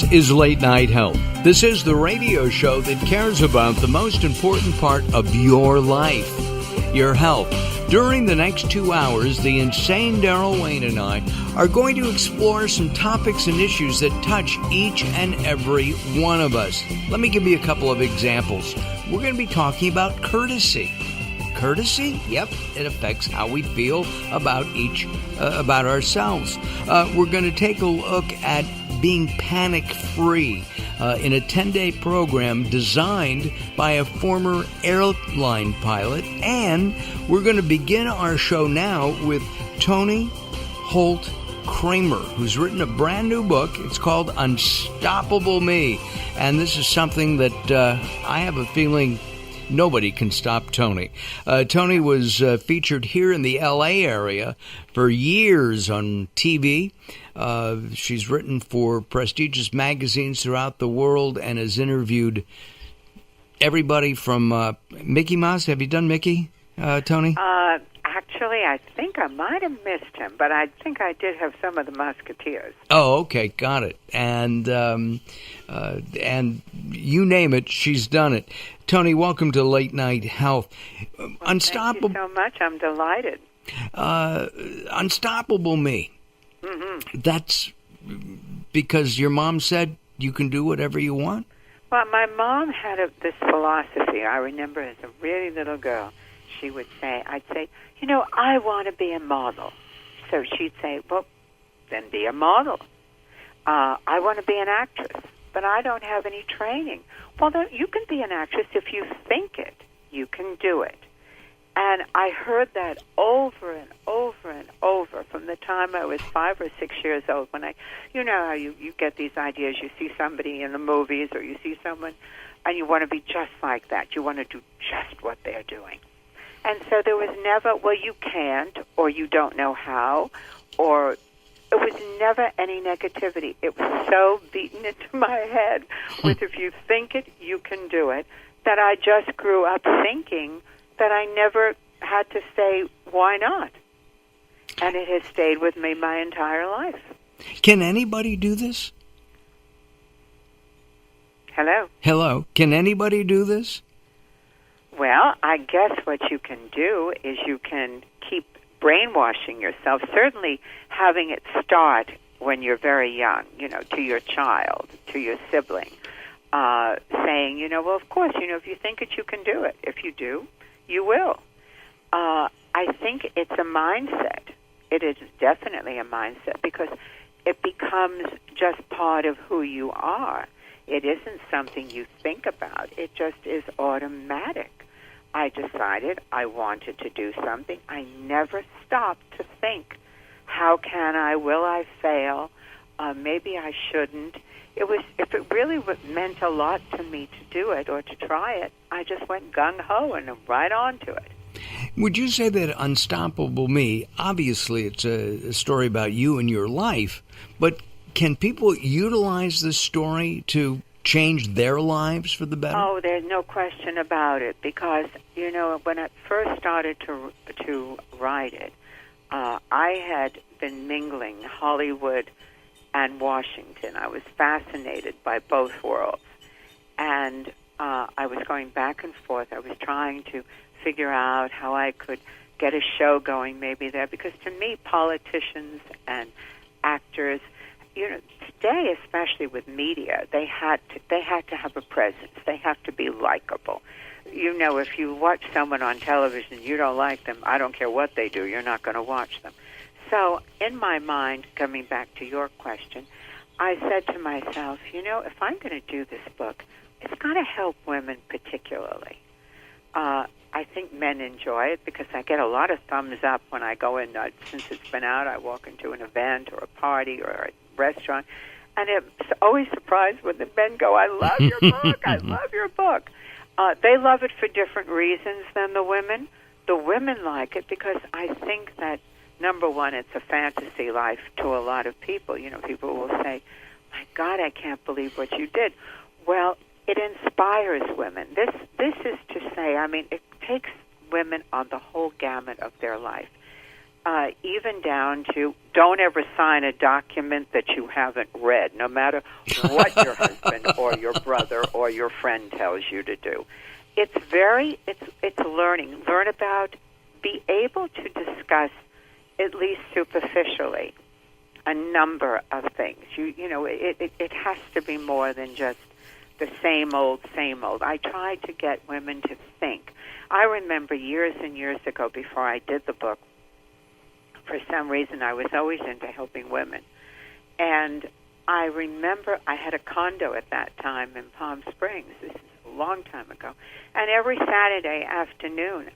This is Late Night Health. This is the radio show that cares about the most important part of your life, your health. During the next 2 hours, the insane Daryl Wayne and I are going to explore some topics and issues that touch each and every one of us. Let me give you a couple of examples. We're going to be talking about courtesy. Courtesy? Yep, it affects how we feel about ourselves. We're going to take a look at being panic-free in a 10-day program designed by a former airline pilot. And we're going to begin our show now with Toni Holt Kramer, who's written a brand new book. It's called Unstoppable Me. And this is something that I have a feeling nobody can stop Toni. Toni was featured here in the L.A. area for years on TV. She's written for prestigious magazines throughout the world and has interviewed everybody from Mickey Mouse. Have you done Mickey, Toni? Actually, I think I might have missed him, but I think I did have some of the Musketeers. Oh, okay, got it. And you name it, she's done it. Toni, welcome to Late Night Health. Unstoppable. Thank you so much. I'm delighted. Unstoppable Me. Mm-hmm. That's because your mom said you can do whatever you want? Well, my mom had this philosophy. I remember as a really little girl, she would say, I'd say, I want to be a model. So she'd say, well, then be a model. I want to be an actress, but I don't have any training. Well, then you can be an actress if you think it. You can do it. And I heard that over and over and over from the time I was 5 or 6 years old. When you know how you get these ideas. You see somebody in the movies or you see someone and you want to be just like that. You want to do just what they're doing. And so there was never, well, you can't, or you don't know how, or it was never any negativity. It was so beaten into my head with if you think it, you can do it, that I just grew up thinking that I never had to say, why not? And it has stayed with me my entire life. Can anybody do this? Hello? Hello. Can anybody do this? Well, I guess what you can do is you can keep brainwashing yourself, certainly having it start when you're very young, to your child, to your sibling, saying, well, of course, if you think it, you can do it. If you do, you will. I think it's a mindset. It is definitely a mindset because it becomes just part of who you are. It isn't something you think about. It just is automatic. I decided I wanted to do something. I never stopped to think, how can I? Will I fail? Maybe I shouldn't. If it really meant a lot to me to do it or to try it, I just went gung-ho and right on to it. Would you say that Unstoppable Me, obviously it's a story about you and your life, but can people utilize this story to change their lives for the better? Oh, there's no question about it because, when I first started to write it, I had been mingling Hollywood and Washington. I was fascinated by both worlds. And I was going back and forth. I was trying to figure out how I could get a show going maybe there. Because to me, politicians and actors, today, especially with media, they had to have a presence. They have to be likable. If you watch someone on television, you don't like them, I don't care what they do, you're not going to watch them. So in my mind, coming back to your question, I said to myself, if I'm going to do this book, it's got to help women particularly. I think men enjoy it because I get a lot of thumbs up when I go in. Since it's been out, I walk into an event or a party or a restaurant, and it's always surprised when the men go, I love your book, I love your book. They love it for different reasons than the women. The women like it because I think that, number one, it's a fantasy life to a lot of people. People will say, my God, I can't believe what you did. Well, it inspires women. This is to say, it takes women on the whole gamut of their life. even down to don't ever sign a document that you haven't read, no matter what your husband or your brother or your friend tells you to do. It's learning. Learn about, be able to discuss, at least superficially, a number of things. It has to be more than just the same old, same old. I tried to get women to think. I remember years and years ago, before I did the book, for some reason I was always into helping women. And I remember I had a condo at that time in Palm Springs. This is a long time ago. And every Saturday afternoon,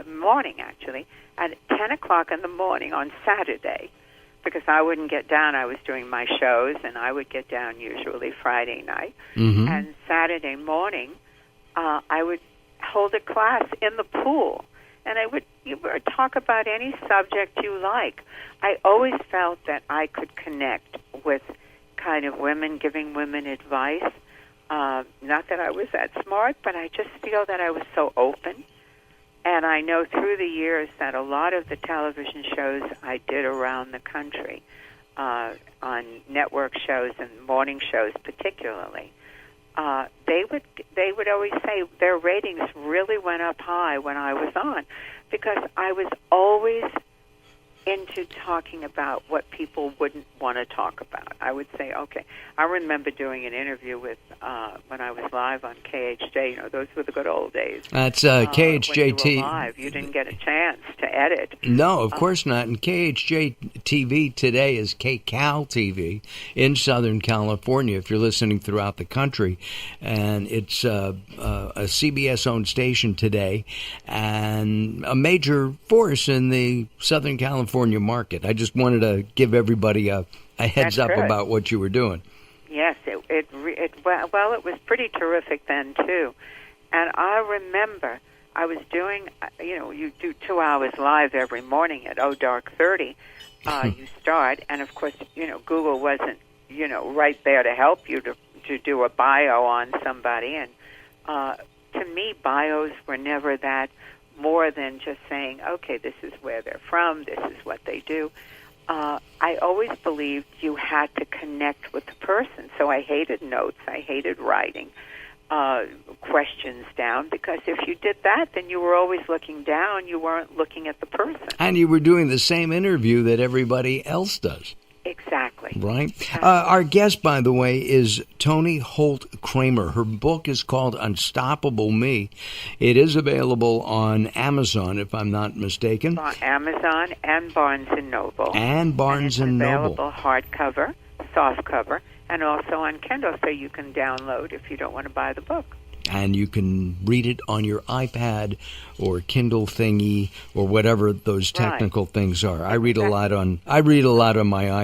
morning actually, at 10 o'clock in the morning on Saturday, because I wouldn't get down, I was doing my shows, and I would get down usually Friday night. Mm-hmm. And Saturday morning, I would hold a class in the pool. And you would talk about any subject you like. I always felt that I could connect with kind of women, giving women advice. Not that I was that smart, but I just feel that I was so open. And I know through the years that a lot of the television shows I did around the country, on network shows and morning shows particularly, they would always say their ratings really went up high when I was on, because I was always into talking about what people wouldn't want to talk about. I would say, okay, I remember doing an interview with, when I was live on KHJ, those were the good old days. That's KHJT. When you were live, you didn't get a chance to edit. No, of course not. And KHJ TV today is KCAL TV in Southern California, if you're listening throughout the country. And it's a CBS-owned station today and a major force in the Southern California market. I just wanted to give everybody a heads up about what you were doing. Yes, it was pretty terrific then too. And I remember I was doing, you do 2 hours live every morning at dark 30. You start, and of course, Google wasn't, right there to help you to do a bio on somebody. And to me, bios were never that more than just saying, okay, this is where they're from, this is what they do. I always believed you had to connect with the person. So I hated notes. I hated writing questions down, because if you did that, then you were always looking down. You weren't looking at the person. And you were doing the same interview that everybody else does. Exactly. Right. Our guest, by the way, is Toni Holt Kramer. Her book is called Unstoppable Me. It is available on Amazon, if I'm not mistaken. On Amazon and Barnes & Noble. And Barnes & Noble. Available hardcover, softcover, and also on Kindle, so you can download if you don't want to buy the book. And you can read it on your iPad or Kindle thingy or whatever those technical things are. I read a lot on my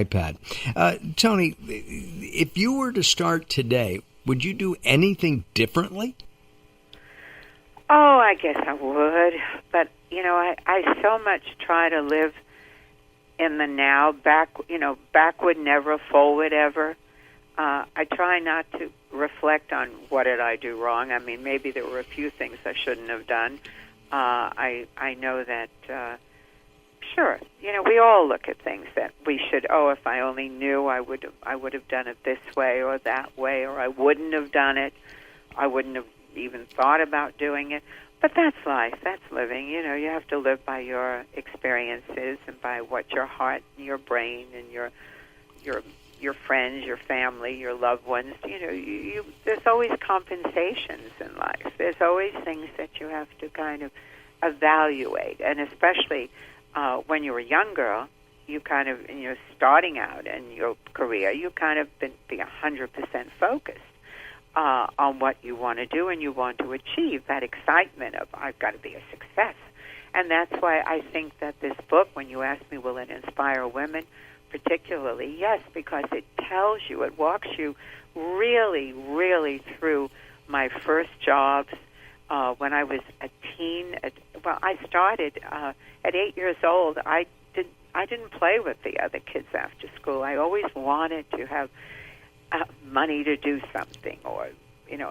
iPad. Toni, if you were to start today, would you do anything differently? Oh, I guess I would. But I so much try to live in the now. Backward never, forward ever. I try not to reflect on what did I do wrong. I mean, maybe there were a few things I shouldn't have done. I know that, sure, we all look at things that we should, if I only knew, I would have done it this way or that way, or I wouldn't have done it. I wouldn't have even thought about doing it. But that's life. That's living. You have to live by your experiences and by what your heart and your brain and your friends, your family, your loved ones, there's always compensations in life. There's always things that you have to kind of evaluate. And especially when you're a young girl, you kind of, and you're starting out in your career, you kind of be 100% focused on what you want to do and you want to achieve, that excitement of, I've got to be a success. And that's why I think that this book, when you ask me, will it inspire women, particularly, yes, because it tells you, it walks you really, really through my first jobs when I was a teen. I started at 8 years old. I didn't play with the other kids after school. I always wanted to have money to do something, or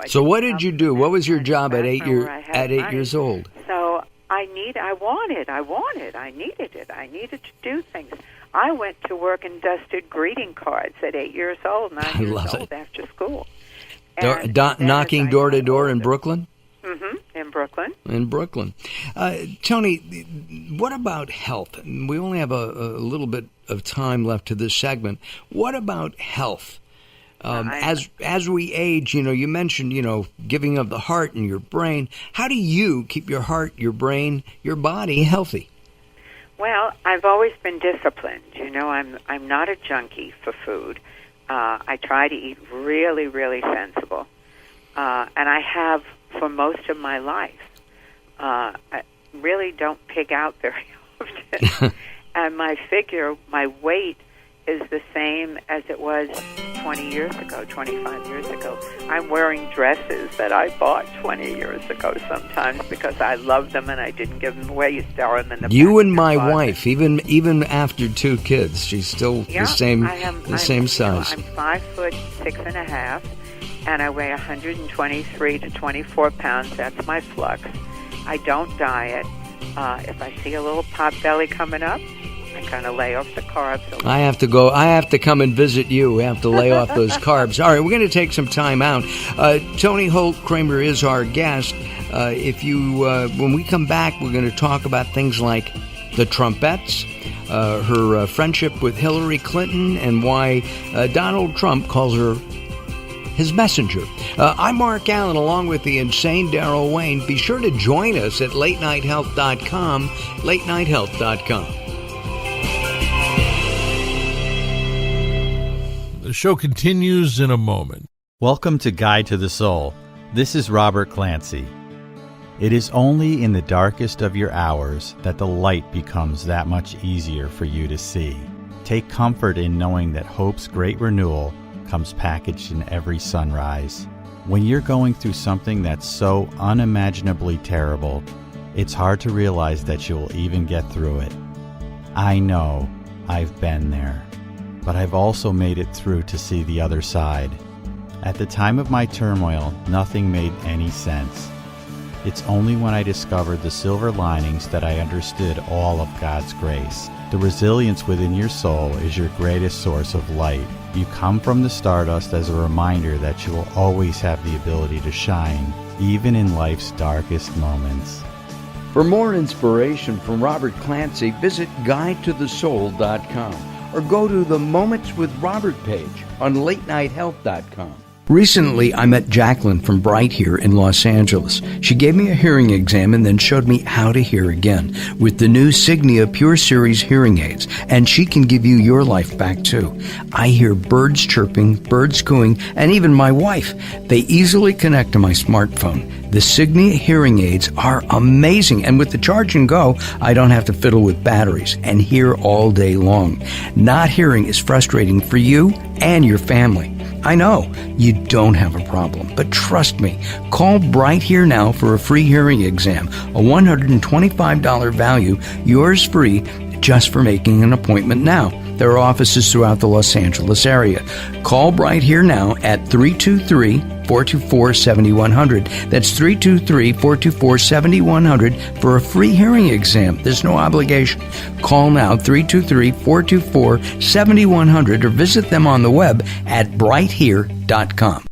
So what did you do? What was your job at 8 years old? So I needed it. I needed to do things. I went to work and dusted greeting cards at 8 years old, 9 years old after school. Knocking door to door in Brooklyn? Mm-hmm, in Brooklyn. In Brooklyn. Toni, what about health? We only have a little bit of time left to this segment. What about health? As we age, you mentioned, giving of the heart and your brain. How do you keep your heart, your brain, your body healthy? Well, I've always been disciplined. I'm not a junkie for food. I try to eat really, really sensible. And I have for most of my life. I really don't pig out very often. And my weight is the same as it was 20 years ago, 25 years ago. I'm wearing dresses that I bought 20 years ago sometimes because I love them and I didn't give them away. You sell them in the You and my wife, even after 2 kids, she's still the same size. I'm 5'6.5", and I weigh 123 to 24 pounds. That's my flux. I don't diet. If I see a little pot belly coming up, I kind of lay off the carbs. I have to come and visit you. We have to lay off those carbs. All right, we're going to take some time out. Toni Holt Kramer is our guest. When we come back, we're going to talk about things like the Trumpettes, her friendship with Hillary Clinton, and why Donald Trump calls her his messenger. I'm Mark Alyn, along with the insane Daryl Wayne. Be sure to join us at latenighthealth.com, latenighthealth.com. The show continues in a moment. Welcome to Guide to the Soul. This is Robert Clancy. It is only in the darkest of your hours that the light becomes that much easier for you to see. Take comfort in knowing that hope's great renewal comes packaged in every sunrise. When you're going through something that's so unimaginably terrible, it's hard to realize that you'll even get through it. I know, I've been there. But I've also made it through to see the other side. At the time of my turmoil, nothing made any sense. It's only when I discovered the silver linings that I understood all of God's grace. The resilience within your soul is your greatest source of light. You come from the stardust as a reminder that you will always have the ability to shine, even in life's darkest moments. For more inspiration from Robert Clancy, visit guidetothesoul.com. or go to the Moments with Robert page on latenighthealth.com. Recently, I met Jacqueline from Bright here in Los Angeles. She gave me a hearing exam and then showed me how to hear again with the new Signia Pure Series hearing aids, and she can give you your life back too. I hear birds chirping, birds cooing, and even my wife. They easily connect to my smartphone. The Signia hearing aids are amazing, and with the charge and go, I don't have to fiddle with batteries and hear all day long. Not hearing is frustrating for you and your family. I know you don't have a problem, but trust me, call Bright Here now for a free hearing exam, a $125 value, yours free, just for making an appointment now. There are offices throughout the Los Angeles area. Call Bright Here now at 323-424-7100. That's 323-424-7100 for a free hearing exam. There's no obligation. Call now, 323-424-7100, or visit them on the web at brighthere.com.